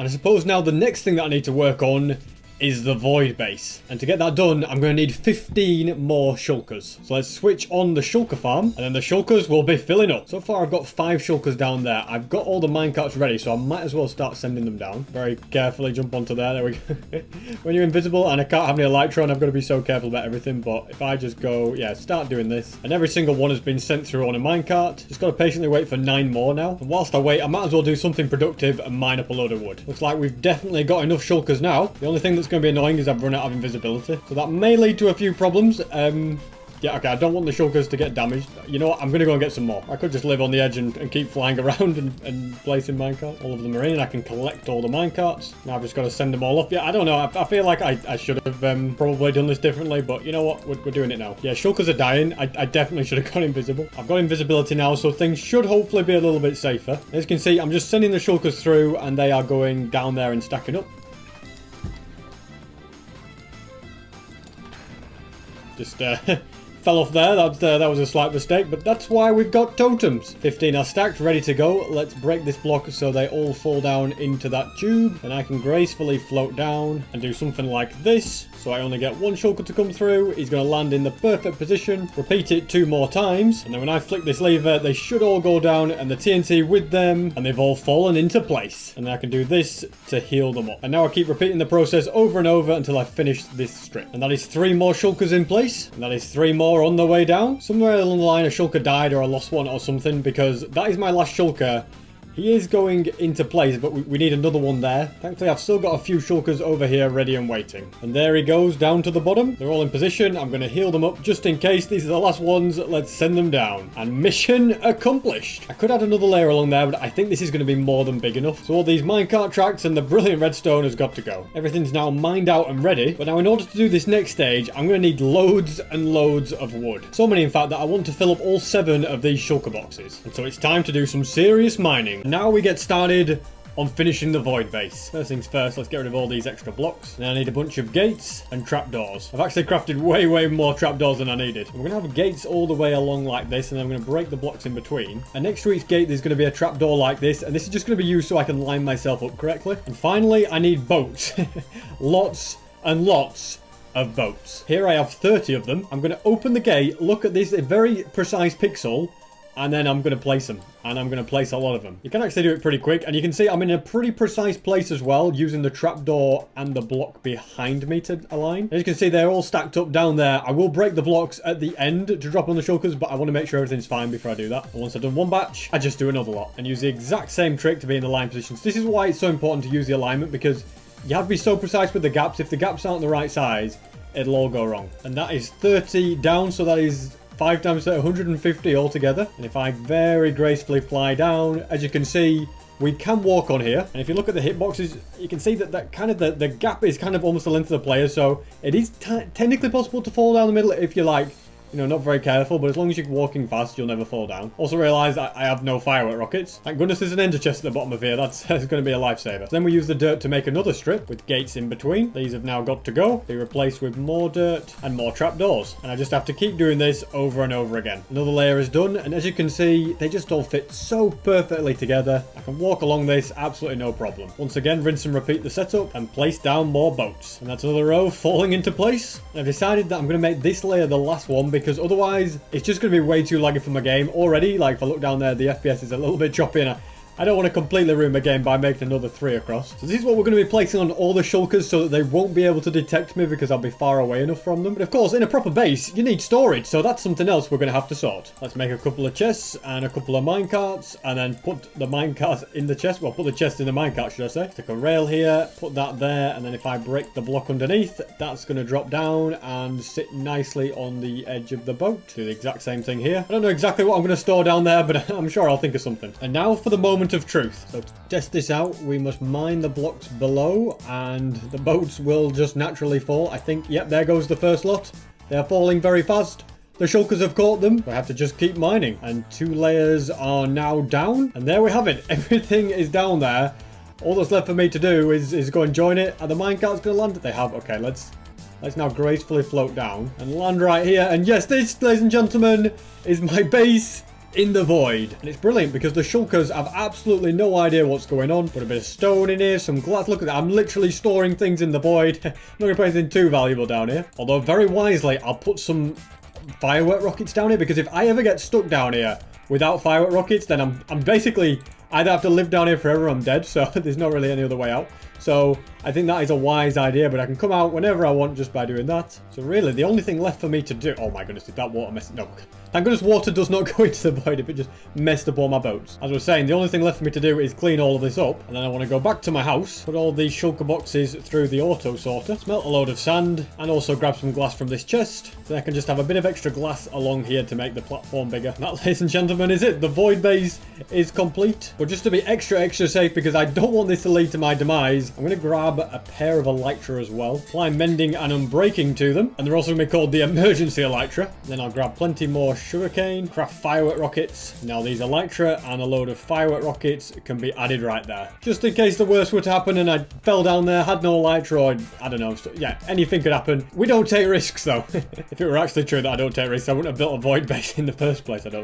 And I suppose now the next thing that I need to work on is the void base. And to get that done, I'm going to need 15 more shulkers. So let's switch on the shulker farm, and then the shulkers will be filling up. So far, I've got 5 shulkers down there. I've got all the minecarts ready, so I might as well start sending them down. Very carefully jump onto there. There we go. When you're invisible and I can't have any Elytra, I've got to be so careful about everything. But if I just go, yeah, start doing this. And every single one has been sent through on a minecart. Just got to patiently wait for 9 more now. And whilst I wait, I might as well do something productive and mine up a load of wood. Looks like we've definitely got enough shulkers now. The only thing that's going to be annoying is I've run out of invisibility, so that may lead to a few problems. Yeah, okay, I don't want the shulkers to get damaged. You know what, I'm gonna go and get some more. I could just live on the edge and keep flying around and placing minecarts. All of them are in, and I can collect all the minecarts. Now I've just got to send them all up. Yeah, I don't know, I feel like I should have probably done this differently, but you know what, we're doing it now. Yeah, shulkers are dying. I definitely should have gone invisible. I've got invisibility now, so things should hopefully be a little bit safer. As you can see, I'm just sending the shulkers through, and they are going down there and stacking up. Just fell off there. That was a slight mistake, but that's why we've got totems. 15 are stacked, ready to go. Let's break this block so they all fall down into that tube, and I can gracefully float down and do something like this. So I only get 1 shulker to come through. He's going to land in the perfect position. Repeat it 2 more times, and then when I flick this lever, they should all go down, and the TNT with them, and they've all fallen into place. And then I can do this to heal them up. And now I keep repeating the process over and over until I finish this strip. And that is 3 more shulkers in place, and that is 3 more on the way down. Somewhere along the line, a shulker died or I lost one or something, because that is my last shulker. He is going into place, but we need another one there. Thankfully, I've still got a few shulkers over here ready and waiting. And there he goes down to the bottom. They're all in position. I'm going to heal them up just in case. These are the last ones. Let's send them down. And mission accomplished. I could add another layer along there, but I think this is going to be more than big enough. So all these minecart tracks and the brilliant redstone has got to go. Everything's now mined out and ready. But now in order to do this next stage, I'm going to need loads and loads of wood. So many, in fact, that I want to fill up all 7 of these shulker boxes. And so it's time to do some serious mining. Now we get started on finishing the void base. First things first, let's get rid of all these extra blocks. Now I need a bunch of gates and trapdoors. I've actually crafted way more trapdoors than I needed. We're going to have gates all the way along like this, and then I'm going to break the blocks in between. And next to each gate, there's going to be a trapdoor like this, and this is just going to be used so I can line myself up correctly. And finally, I need boats. Lots and lots of boats. Here I have 30 of them. I'm going to open the gate, look at this very precise pixel, and then I'm going to place them. And I'm going to place a lot of them. You can actually do it pretty quick. And you can see I'm in a pretty precise place as well, using the trapdoor and the block behind me to align. As you can see, they're all stacked up down there. I will break the blocks at the end to drop on the shulkers, but I want to make sure everything's fine before I do that. And once I've done one batch, I just do another lot and use the exact same trick to be in the line positions. This is why it's so important to use the alignment, because you have to be so precise with the gaps. If the gaps aren't the right size, it'll all go wrong. And that is 30 down, so that is 5 times 150 altogether. And if I very gracefully fly down, as you can see, we can walk on here. And if you look at the hitboxes, you can see that kind of the gap is kind of almost the length of the player. So it is technically possible to fall down the middle if you like, you know, not very careful, but as long as you're walking fast, you'll never fall down. Also realised I have no firework rockets. Thank goodness there's an ender chest at the bottom of here. That's going to be a lifesaver. So then we use the dirt to make another strip with gates in between. These have now got to go. Be replaced with more dirt and more trapdoors. And I just have to keep doing this over and over again. Another layer is done, and as you can see, they just all fit so perfectly together. I can walk along this absolutely no problem. Once again, rinse and repeat the setup and place down more boats. And that's another row falling into place. And I've decided that I'm going to make this layer the last one, because otherwise it's just going to be way too laggy for my game already. Like, if I look down there, the FPS is a little bit choppy, and I don't want to completely ruin my game by making another 3 across. So this is what we're going to be placing on all the shulkers so that they won't be able to detect me, because I'll be far away enough from them. But of course, in a proper base, you need storage, so that's something else we're going to have to sort. Let's make a couple of chests and a couple of minecarts, and then put the minecarts in the chest. Well, put the chest in the minecart, should I say. Stick a rail here, put that there, and then if I break the block underneath, that's going to drop down and sit nicely on the edge of the boat. Do the exact same thing here. I don't know exactly what I'm going to store down there, but I'm sure I'll think of something. And now for the moment of truth. So to test this out, we must mine the blocks below, and the boats will just naturally fall. I think, yep, there goes the first lot. They're falling very fast. The shulkers have caught them. We have to just keep mining. And 2 layers are now down. And there we have it. Everything is down there. All that's left for me to do is go and join it. And the minecart's going to land. They have. Okay, let's now gracefully float down and land right here. And yes, this, ladies and gentlemen, is my base in the void. And it's brilliant because the shulkers have absolutely no idea what's going on. Put a bit of stone in here, some glass. Look at that. I'm literally storing things in the void. I'm not going to put anything too valuable down here. Although very wisely, I'll put some firework rockets down here, because if I ever get stuck down here without firework rockets, then I'm basically either have to live down here forever or I'm dead. So there's not really any other way out. So I think that is a wise idea, but I can come out whenever I want just by doing that. So really, the only thing left for me to do... Oh my goodness, did that water mess... No. Thank goodness water does not go into the void if it just messed up all my boats. As I was saying, the only thing left for me to do is clean all of this up. And then I want to go back to my house, put all these shulker boxes through the auto sorter, smelt a load of sand, and also grab some glass from this chest. So I can just have a bit of extra glass along here to make the platform bigger. And that, ladies and gentlemen, is it. The void base is complete. But just to be extra safe, because I don't want this to lead to my demise, I'm going to grab a pair of elytra as well. Apply mending and unbreaking to them. And they're also going to be called the emergency elytra. Then I'll grab plenty more sugarcane, craft firework rockets. Now these elytra and a load of firework rockets can be added right there. Just in case the worst were to happen and I fell down there, had no elytra, or I don't know. So, yeah, anything could happen. We don't take risks though. If it were actually true that I don't take risks, I wouldn't have built a void base in the first place, I don't